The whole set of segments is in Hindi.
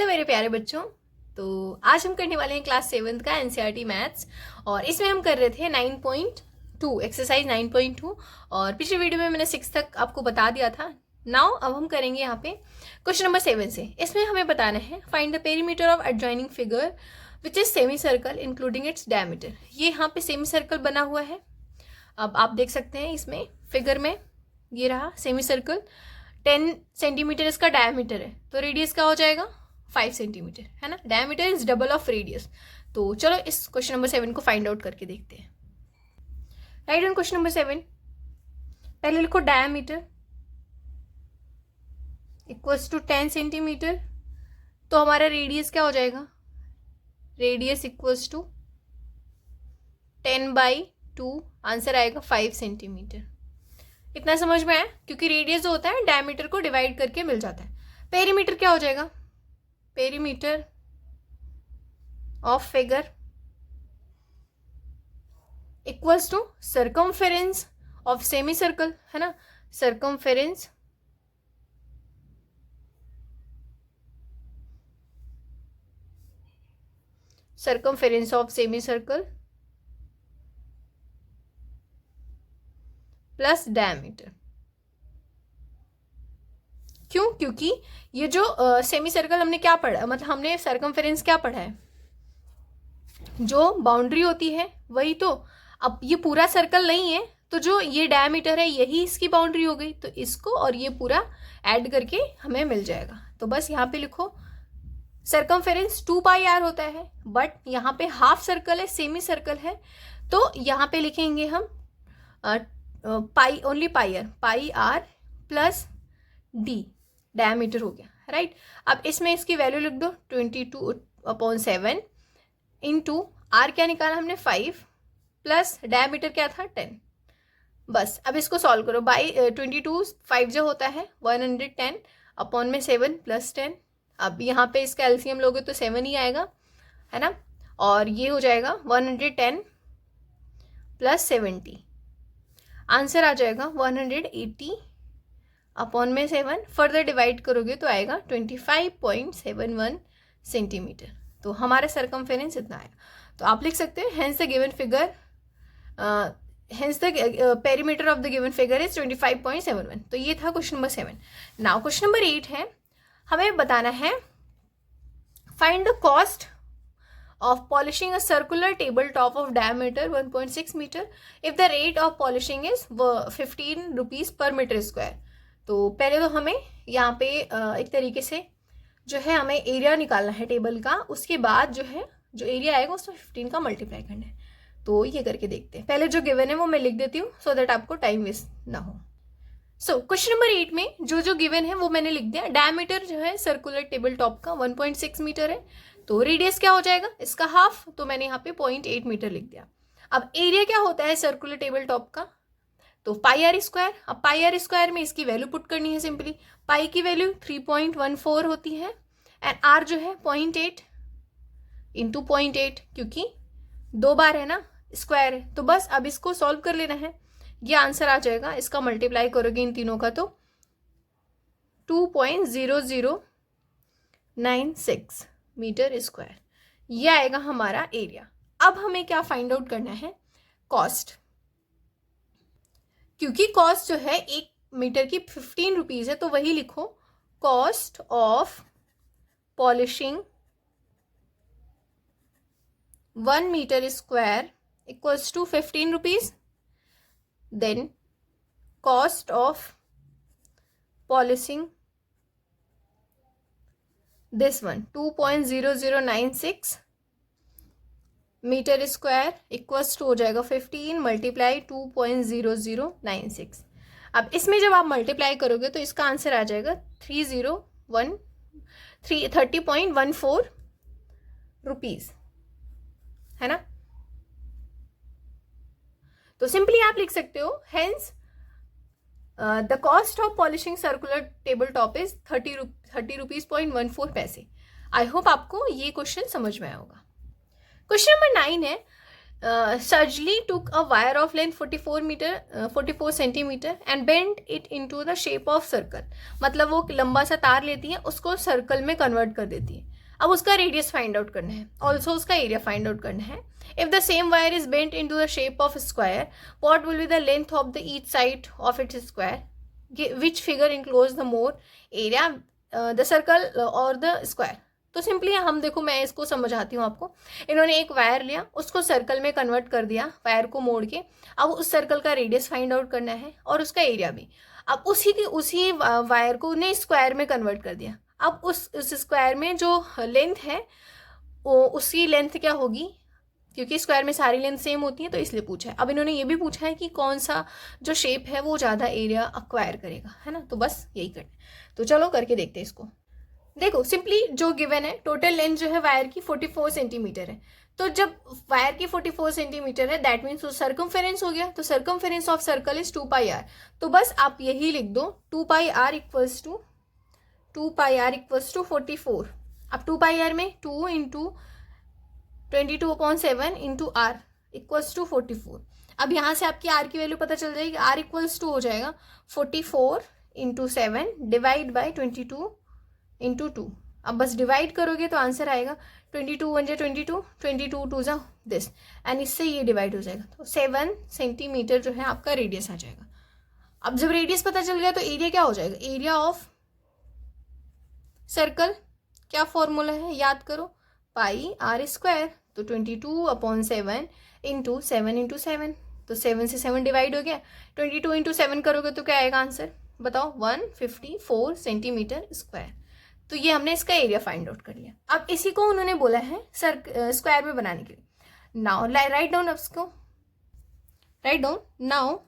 हेलो मेरे प्यारे बच्चों। तो आज हम करने वाले हैं क्लास 7th का एनसीईआरटी मैथ्स और इसमें हम कर रहे थे 9.2 एक्सरसाइज 9.2 और पिछली वीडियो में मैंने 6 तक आपको बता दिया था। नाउ अब हम करेंगे यहाँ पे क्वेश्चन नंबर 7 से। इसमें हमें बताना है find the perimeter of adjoining figure which is semi circle including its diameter. ये यहाँ पे सेमी सर्कल बना हुआ है। अब आप देख सकते हैं इसमें फिगर में ये रहा सेमी सर्कल, 10 सेंटीमीटर इसका डायमीटर है तो रेडियस क्या हो जाएगा 5 सेंटीमीटर, है ना। Diameter is double of radius. तो चलो इस क्वेश्चन नंबर 7 को फाइंड आउट करके देखते हैं। राइट ऑन क्वेश्चन नंबर 7 पहले लिखो डायमीटर इक्वल्स टू 10 सेंटीमीटर। तो हमारा रेडियस क्या हो जाएगा, रेडियस इक्वल्स टू 10/2, आंसर आएगा 5 सेंटीमीटर। इतना समझ में आया, क्योंकि रेडियस जो होता है डायमीटर को डिवाइड करके मिल जाता है। पेरीमीटर क्या हो जाएगा, perimeter of figure equals to circumference of semi circle, है ना। Circumference of semi circle plus diameter. क्यों, क्योंकि ये जो सेमी सर्कल हमने क्या पढ़ा, मतलब हमने सर्कमफेरेंस क्या पढ़ा है, जो बाउंड्री होती है वही तो। अब ये पूरा सर्कल नहीं है तो जो ये डायमीटर है यही इसकी बाउंड्री हो गई, तो इसको और ये पूरा ऐड करके हमें मिल जाएगा। तो बस यहाँ पे लिखो सर्कमफेरेंस 2πr होता है, बट यहाँ पे हाफ सर्कल है, सेमी सर्कल है, तो यहाँ पे लिखेंगे हम pi, only pi R plus D, diameter हो गया, राइट। अब इसमें इसकी वैल्यू लिख दो 22/7 इंटू आर क्या निकाला हमने 5 प्लस डायमीटर क्या था 10। बस अब इसको सॉल्व करो। बाई 22 5 जो होता है 110 अपॉन में 7 प्लस 10। अब यहाँ पे इसका एलसीएम लोगे तो 7 ही आएगा, है ना। और ये हो जाएगा 110 प्लस 70, आंसर आ जाएगा 180 अपॉन में 7। फर्दर डिवाइड करोगे तो आएगा 25.71 सेंटीमीटर। तो हमारा सर्कमफेरेंस इतना आएगा। तो आप लिख सकते हैं hence the given figure, hence the perimeter of the given figure is 25.71। तो ये था question number 7। Now question number 8 है, हमें बताना है find the cost of polishing a circular table top of diameter 1.6 meter if the rate of polishing is 15 rupees per meter square। तो पहले तो हमें यहाँ पे एक तरीके से जो है हमें एरिया निकालना है टेबल का, उसके बाद जो है जो एरिया आएगा उसमें 15 का मल्टीप्लाई करना है। तो ये करके देखते हैं। पहले जो गिवन है वो मैं लिख देती हूँ सो दैट आपको टाइम वेस्ट ना हो। सो क्वेश्चन नंबर 8 में जो गिवन है वो मैंने लिख दिया। डायमीटर जो है सर्कुलर टेबल टॉप का 1.6 मीटर है, तो रेडियस क्या हो जाएगा इसका हाफ, तो मैंने यहाँ पे 0.8 मीटर लिख दिया। अब एरिया क्या होता है सर्कुलर टेबल टॉप का, तो पाई आर स्क्वायर। अब पाई आर स्क्वायर में इसकी वैल्यू पुट करनी है सिंपली। पाई की वैल्यू 3.14 होती है एंड आर जो है 0.8 इंटू 0.8, क्योंकि 2 बार है ना स्क्वायर है। तो बस अब इसको सॉल्व कर लेना है, ये आंसर आ जाएगा। इसका मल्टीप्लाई करोगे इन तीनों का तो 2.0096 मीटर स्क्वायर, ये आएगा हमारा एरिया। अब हमें क्या फाइंड आउट करना है, कॉस्ट। क्योंकि कॉस्ट जो है 1 मीटर की 15 रुपीज है, तो वही लिखो cost of polishing 1 metre square equals to 15 rupees. Then cost of polishing this one 2.0096 metre square equals to हो जाएगा 15 मल्टीप्लाई 2.0096। अब इसमें जब आप मल्टीप्लाई करोगे तो इसका आंसर आ जाएगा 30.14 रुपीज, है ना। तो सिंपली आप लिख सकते हो hence the cost of polishing circular table top is 30 rupees 0.14 पैसे। आई होप आपको ये क्वेश्चन समझ में आया होगा। क्वेश्चन नंबर 9 है Surgely took a wire of length 44 centimetre and bent it into the shape of circle. मतलब वो लंबा सा तार लेती है, उसको सर्कल में कन्वर्ट कर देती है. अब उसका रेडियस फाइंड आउट करना है, ऑल्सो उसका एरिया फाइंड आउट करना है. If the same wire is bent into the shape of square, what will be the length of the each side of its square, which figure enclose the more area, the circle और द स्क्वायर. तो सिंपली हम देखो, मैं इसको समझाती हूँ आपको. इन्होंने एक वायर लिया, उसको सर्कल में कन्वर्ट कर दिया, वायर को मोड़ के. अब उस सर्कल का रेडियस फाइंड आउट करना है और उसका एरिया भी. अब उसी वायर को उन्हें स्क्वायर में कन्वर्ट कर दिया. अब उस स्क्वायर में जो लेंथ है वो उसकी लेंथ क्या होगी, क्योंकि स्क्वायर में सारी लेंथ सेम होती है तो इसलिए पूछा है. अब इन्होंने ये भी पूछा है कि कौन सा जो शेप है वो ज़्यादा एरिया अक्वायर करेगा, है ना. तो बस यही करना है. तो चलो करके देखते हैं इसको. देखो सिंपली जो गिवन है, टोटल लेंथ जो है वायर की 44 सेंटीमीटर है. तो जब वायर की 44 सेंटीमीटर है, दैट मीन्स सर्कमफेरेंस हो गया. तो circumference of circle is 2 pi r. तो बस आप यही लिख दो, 2 पाई आर इक्वल्स टू 44. अब 2 पाई आर में 2 into 22/7 into r equals to 44. अब यहाँ से आपकी आर की वैल्यू पता चल जाएगी. आर इक्वल्स टू हो जाएगा 44 इंटू 7 डिवाइड बाई 22 इंटू 2. अब बस डिवाइड करोगे तो आंसर आएगा 22 1 जा 22, 22 2 जा दिस, एंड इससे ये डिवाइड हो जाएगा. तो 7 सेंटीमीटर जो है आपका रेडियस आ जाएगा. अब जब रेडियस पता चल गया तो एरिया क्या हो जाएगा, एरिया ऑफ सर्कल. क्या फॉर्मूला है याद करो, पाई आर स्क्वायर. तो 22/7 इंटू 7 इंटू 7. तो 7 से 7 डिवाइड हो गया. 22 इंटू 7 करोगे तो क्या आएगा आंसर, बताओ, 154 सेंटीमीटर स्क्वायर. तो ये हमने इसका एरिया फाइंड आउट कर लिया. अब इसी को उन्होंने बोला है स्क्वायर में बनाने के लिए. नाउ राइट डाउन, अब इसको write down. Now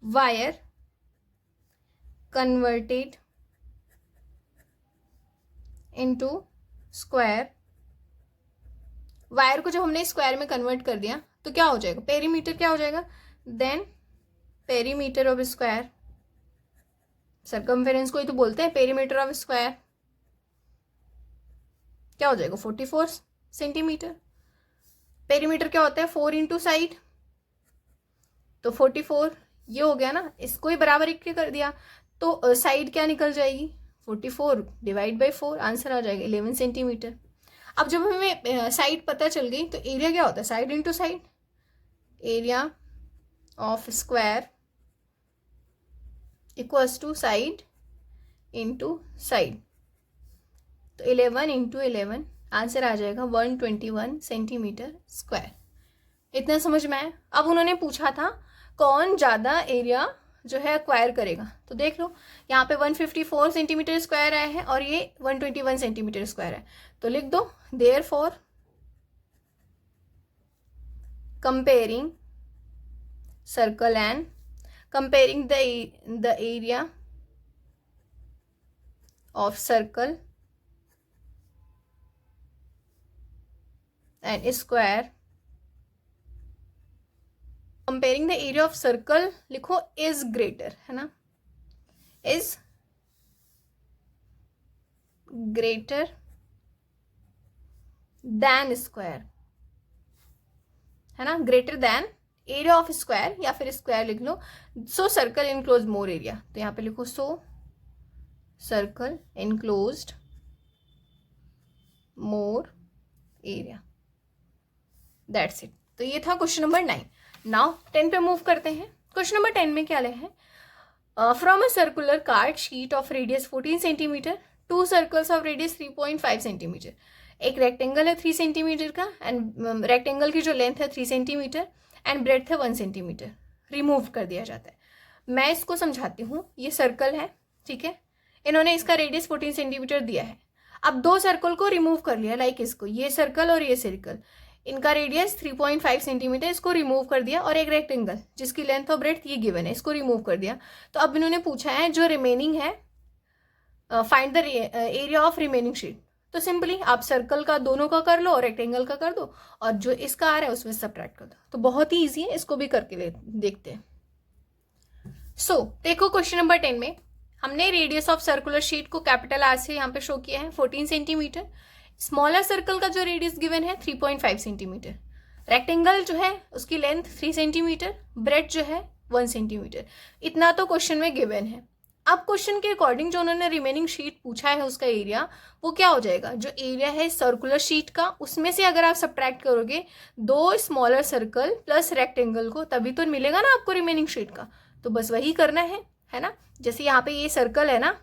wire converted into square. Wire को जब हमने स्क्वायर में कन्वर्ट कर दिया तो क्या हो जाएगा, पेरीमीटर क्या हो जाएगा, then perimeter of square. Circumference को ही तो बोलते हैं पेरीमीटर ऑफ स्क्वायर. क्या हो जाएगा, 44 सेंटीमीटर. पेरीमीटर क्या होता है, 4 इंटू साइड. तो 44 ये हो गया ना, इसको ही बराबर इक्के कर दिया तो साइड क्या निकल जाएगी, 44 डिवाइड बाई 4, आंसर आ जाएगा 11 सेंटीमीटर. अब जब हमें साइड पता चल गई तो एरिया क्या होता है, side into side. Area of square equals to side into side. तो 11 इंटू 11 आंसर आ जाएगा 121 सेंटीमीटर स्क्वायर. इतना समझ में आया. अब उन्होंने पूछा था कौन ज़्यादा एरिया जो है एक्वायर करेगा. तो देख लो यहाँ पे 154 सेंटीमीटर स्क्वायर आया है और ये 121 सेंटीमीटर स्क्वायर है. तो लिख दो, therefore comparing circle and comparing the area of circle and square. comparing the area of circle लिखो is greater, है ना, is greater than square, है ना, greater than area of square या फिर स्क्वायर लिख लो. So circle enclose more area. तो यहाँ पे लिखो so circle enclosed more area. That's it. तो ये था क्वेश्चन नंबर 9. नाउ 10 पे मूव करते हैं. क्वेश्चन नंबर 10 में क्या ले है, from a circular card sheet of radius 14 centimetre, 2 circles of radius 3.5 centimetre. एक रेक्टेंगल है 3 सेंटीमीटर का एंड रेक्टेंगल की जो लेंथ है 3 सेंटीमीटर एंड ब्रेड्थ है 1 सेंटीमीटर. रिमूव कर दिया जाता है. मैं इसको समझाती हूँ. ये सर्कल है, ठीक है, इन्होंने इसका रेडियस 14 सेंटीमीटर दिया है. अब 2 सर्कल को रिमूव कर लिया, लाइक इसको, ये सर्कल और ये सर्कल, इनका रेडियस 3.5 सेंटीमीटर, इसको रिमूव कर दिया. और एक रेक्टेंगल जिसकी लेंथ और ब्रेड्थ ये गिवन है, इसको रिमूव कर दिया. तो अब इन्होंने पूछा है जो रिमेनिंग है, find the area of remaining sheet. तो सिंपली आप सर्कल का दोनों का कर लो और रेक्टेंगल का कर दो और जो इसका आ रहा है उसमें सब्ट्रैक्ट कर दो. तो बहुत ही ईजी है, इसको भी करके देखते हैं. सो देखो क्वेश्चन नंबर 10 में हमने रेडियस ऑफ सर्कुलर शीट को कैपिटल आर से यहाँ पे शो किया है 14 सेंटीमीटर. स्मॉलर सर्कल का जो रेडियस गिवन है 3.5 सेंटीमीटर. रेक्टेंगल जो है उसकी लेंथ 3 सेंटीमीटर, ब्रेड जो है 1 सेंटीमीटर। इतना तो क्वेश्चन में गिवन है। अब क्वेश्चन के अकॉर्डिंग जो उन्होंने रिमेनिंग शीट पूछा है उसका एरिया वो क्या हो जाएगा, जो एरिया है सर्कुलर शीट का उसमें से अगर आप सब्ट्रैक्ट करोगे 2 स्मॉलर सर्कल प्लस रेक्टेंगल को, तभी तो मिलेगा ना आपको रिमेनिंग शीट का। तो बस वही करना है ना। जैसे यहाँ पे ये सर्कल है ना,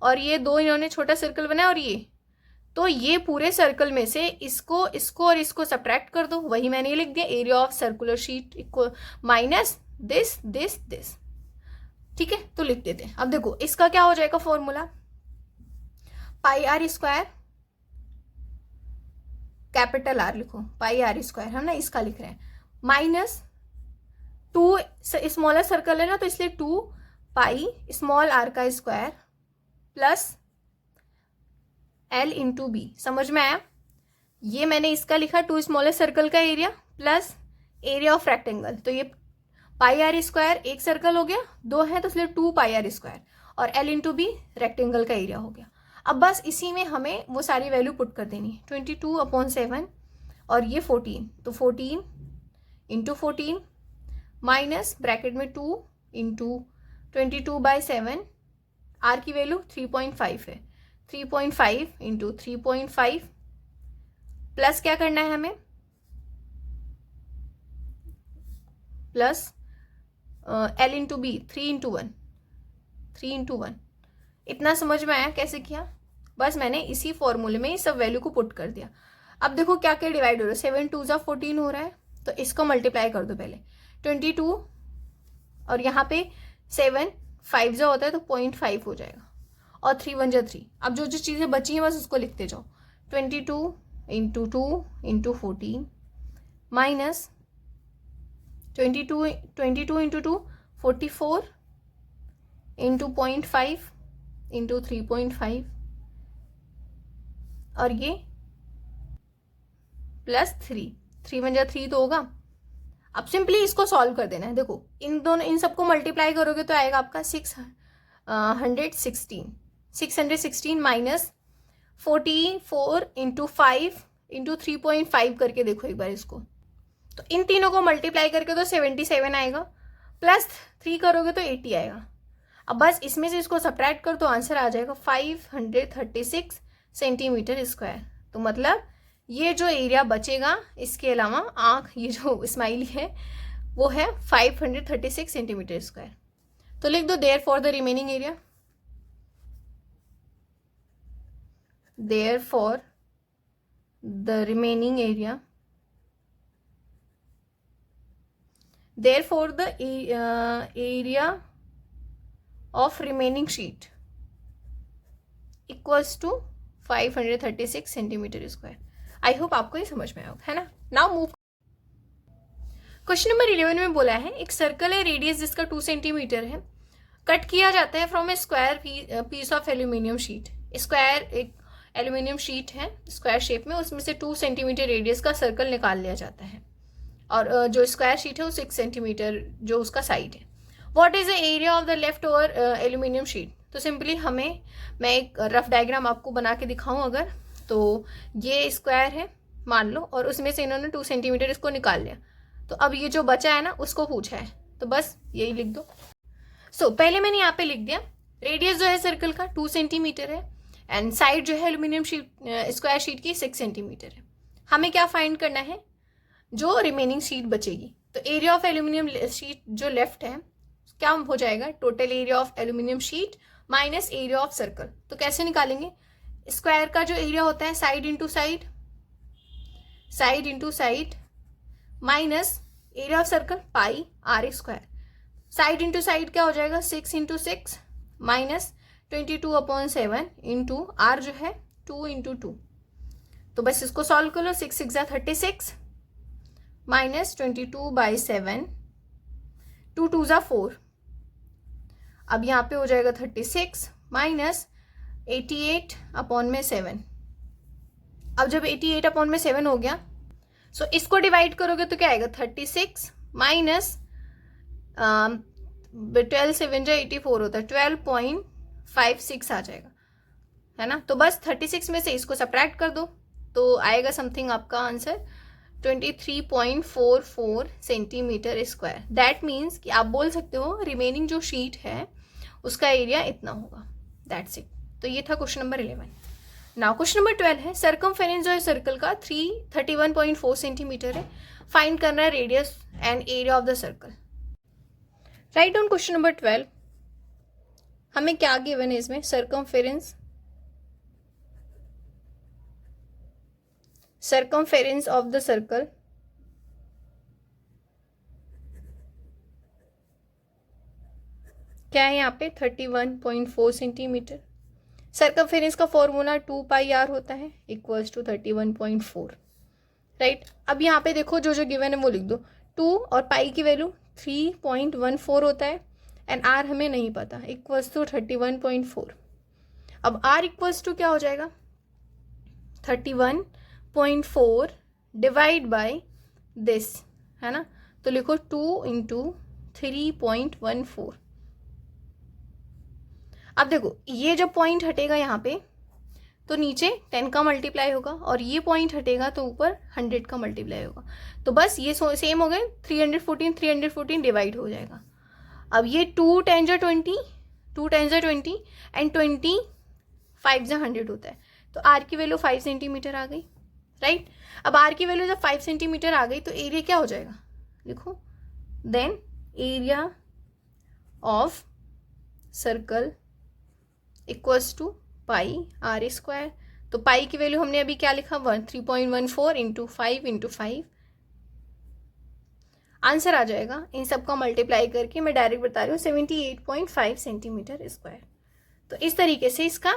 और ये 2 इन्होंने छोटा सर्कल बनाया, और ये तो ये पूरे सर्कल में से इसको इसको और इसको सब्ट्रैक्ट कर दो। वही मैंने लिख दिया, area of circular sheet equal minus this this this. ठीक है, तो लिख देते हैं। अब देखो इसका क्या हो जाएगा formula, pi r square, capital R लिखो, पाई आर स्क्वायर, हम ना इसका लिख रहे हैं, माइनस 2 स्मॉलर सर्कल है ना, तो इसलिए 2 पाई स्मॉल आर का square plus L into B. समझ में आया? ये मैंने इसका लिखा 2 स्मॉलर सर्कल का area plus area of rectangle. तो ये पाई आर स्क्वायर एक सर्कल हो गया, 2 है तो इसलिए 2 पाई आर स्क्वायर, और L इंटू बी रेक्टेंगल का एरिया हो गया। अब बस इसी में हमें वो सारी वैल्यू पुट कर देनी है, 22/7 और ये 14, तो 14 इंटू 14 माइनस ब्रैकेट में 2 इंटू 22/7, आर की वैल्यू 3.5 है, 3.5 इंटू 3.5 प्लस क्या करना है हमें, plus L into B 3 into 1, 3 into 1। इतना समझ में आया कैसे किया? बस मैंने इसी फॉर्मूले में सब वैल्यू को पुट कर दिया। अब देखो क्या क्या डिवाइड हो रहा है, 7 2 जा 14 हो रहा है, तो इसको मल्टीप्लाई कर दो पहले, 22 और यहाँ पे 7 5 जा होता है तो 0.5 हो जाएगा, और 3 1 जा 3। अब जो जो चीज़ें बची हैं बस उसको लिखते जाओ, 22 into 2 into 14 minus 22 into 2 44 into 0.5 into 3.5, और ये प्लस 3 1 जा 3 तो होगा। अब सिंपली इसको सॉल्व कर देना है। देखो इन सबको मल्टीप्लाई करोगे तो आएगा आपका 616 माइनस 44 इंटू 5 इंटू 3.5 करके देखो एक बार इसको, तो इन तीनों को मल्टीप्लाई करके तो 77 आएगा, प्लस 3 करोगे तो 80 आएगा। अब बस इसमें से इसको सब्ट्रैक्ट कर तो आंसर आ जाएगा 536 सेंटीमीटर स्क्वायर। तो मतलब ये जो एरिया बचेगा इसके अलावा आँख, ये जो स्माइली है वो है 536 सेंटीमीटर स्क्वायर। तो लिख दो therefore the remaining area, therefore the remaining area, therefore the area of remaining sheet equals to 536 centimetre square. I hope आपको ये समझ में आया है ना। नाउ मूव, क्वेश्चन नंबर 11 में बोला है एक सर्कल है, रेडियस जिसका 2 सेंटीमीटर है, कट किया जाता है from a square piece of aluminium sheet. Square एक एल्यूमिनियम शीट है स्क्वायर शेप में, उसमें से 2 सेंटीमीटर रेडियस का सर्कल निकाल लिया जाता है, और जो स्क्वायर शीट है वो 6 सेंटीमीटर जो उसका साइड है। What is the area of the left over aluminium sheet? तो सिंपली हमें, मैं एक रफ डायग्राम आपको बना के दिखाऊं अगर, तो ये स्क्वायर है मान लो, और उसमें से इन्होंने 2 सेंटीमीटर इसको निकाल लिया, तो अब ये जो बचा है ना उसको पूछा है, तो बस यही लिख दो। सो पहले मैंने यहाँ पे लिख दिया रेडियस जो है सर्कल का 2 सेंटीमीटर है, एंड साइड जो है एल्यूमिनियम शीट स्क्वायर शीट की 6 सेंटीमीटर है। हमें क्या फाइंड करना है, जो रिमेनिंग शीट बचेगी। तो एरिया ऑफ एल्यूमिनियम शीट जो लेफ्ट है क्या हो जाएगा, total area of aluminium sheet minus area of circle. तो कैसे निकालेंगे, स्क्वायर का जो एरिया होता है side into side, side into side minus area of circle pi r square. Side into side क्या हो जाएगा, 6 इंटू 6 माइनस 22/7 इंटू आर जो है 2 इंटू 2। तो बस इसको सॉल्व कर लो, 6 6 जा 36 माइनस 22/7, 2 2 जा 4। अब यहाँ पे हो जाएगा 36 माइनस 88/7। अब जब 88/7 हो गया, सो इसको डिवाइड करोगे तो क्या आएगा, 36 माइनस 12 7 जा 84 होता है, 12.56 आ जाएगा, है ना। तो बस 36 में से इसको सब्ट्रैक्ट कर दो तो आएगा समथिंग आपका answer 23.44 centimetre square. That means कि आप बोल सकते हो रिमेनिंग जो शीट है उसका एरिया इतना होगा। That's it. तो ये था question number 11। Now question number 12 है सर्कमफेरेंस जो है सर्कल का 31.4 सेंटीमीटर है। फाइंड करना है radius and area of the circle. Write down question number 12। हमें क्या गिवन है इसमें? सर्कमफेरेंस ऑफ द सर्कल क्या है यहाँ पे? 31.4 सेंटीमीटर। सर्कमफेरेंस का फॉर्मूला 2 पाई आर होता है इक्वल्स टू 31.4। राइट, अब यहाँ पे देखो जो जो गिवन है वो लिख दो। 2 और पाई की वैल्यू 3.14 होता है एंड आर हमें नहीं पता, इक्वल्स टू 31.4। अब आर इक्वल्स टू क्या हो जाएगा? 31.4 डिवाइड बाय दिस, है ना। तो लिखो 2 इंटू 3.14। अब देखो ये जब पॉइंट हटेगा यहाँ पे तो नीचे 10 का मल्टीप्लाई होगा और ये पॉइंट हटेगा तो ऊपर 100 का मल्टीप्लाई होगा। तो बस ये सेम हो गए, 314 डिवाइड हो जाएगा। अब ये 2 10 20 एंड 20 5 जा 100 होता है। तो आर की वैल्यू 5 सेंटीमीटर आ गई। राइट, अब आर की वैल्यू जब 5 सेंटीमीटर आ गई तो एरिया क्या हो जाएगा? लिखो then area of circle equals to pi r square. तो पाई की वैल्यू हमने अभी क्या लिखा? 3.14 इंटू 5 इंटू 5। आंसर आ जाएगा इन सब का मल्टीप्लाई करके, मैं डायरेक्ट बता रही हूँ, 78.5 सेंटीमीटर स्क्वायर। तो इस तरीके से इसका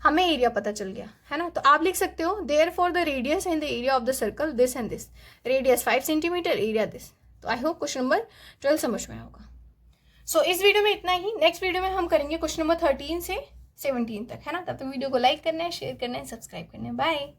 हमें एरिया पता चल गया, है ना। तो आप लिख सकते हो therefore the radius and the area of the circle this and this. Radius 5 centimetre, area this. तो आई होप क्वेश्चन नंबर 12 समझ में होगा। सो इस वीडियो में इतना ही। नेक्स्ट वीडियो में हम करेंगे क्वेश्चन नंबर 13 से 17 तक, है ना। तब तक वीडियो को लाइक करना है, शेयर करना है, सब्सक्राइब करना है। बाय।